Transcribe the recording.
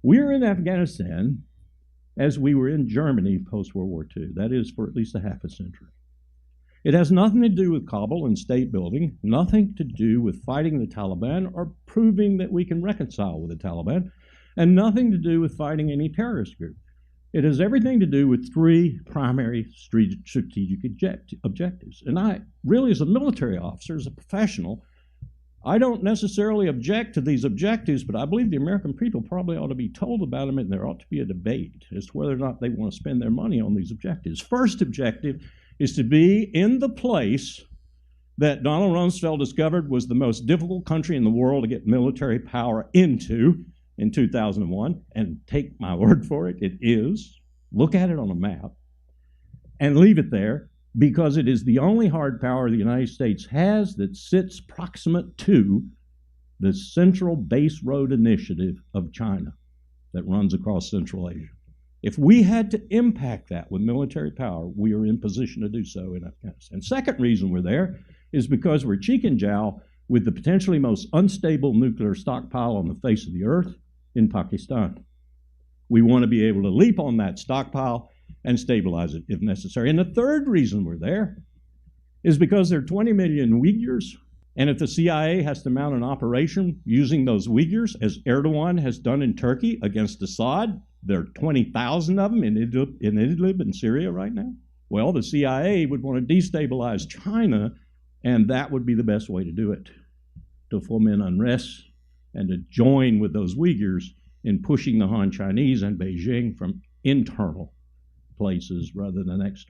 We're in Afghanistan as we were in Germany post-World War II. That is, for at least a half a century. It has nothing to do with Kabul and state building, nothing to do with fighting the Taliban or proving that we can reconcile with the Taliban, and nothing to do with fighting any terrorist group. It has everything to do with three primary strategic objectives. And I really, as a military officer, as a professional, I don't necessarily object to these objectives, but I believe the American people probably ought to be told about them, and there ought to be a debate as to whether or not they want to spend their money on these objectives. First objective is to be in the place that Donald Rumsfeld discovered was the most difficult country in the world to get military power into in 2001, and take my word for it, it is. Look at it on a map and leave it there, because it is the only hard power the United States has that sits proximate to the Central Base Road Initiative of China that runs across Central Asia. If we had to impact that with military power, we are in position to do so in Afghanistan. Second reason we're there is because we're cheek and jowl with the potentially most unstable nuclear stockpile on the face of the earth in Pakistan. We want to be able to leap on that stockpile and stabilize it if necessary. And the third reason we're there is because there are 20 million Uyghurs, and if the CIA has to mount an operation using those Uyghurs, as Erdogan has done in Turkey against Assad, there are 20,000 of them in Idlib in Syria right now. Well, the CIA would want to destabilize China, and that would be the best way to do it, to foment unrest and to join with those Uyghurs in pushing the Han Chinese and Beijing from internal places rather than external.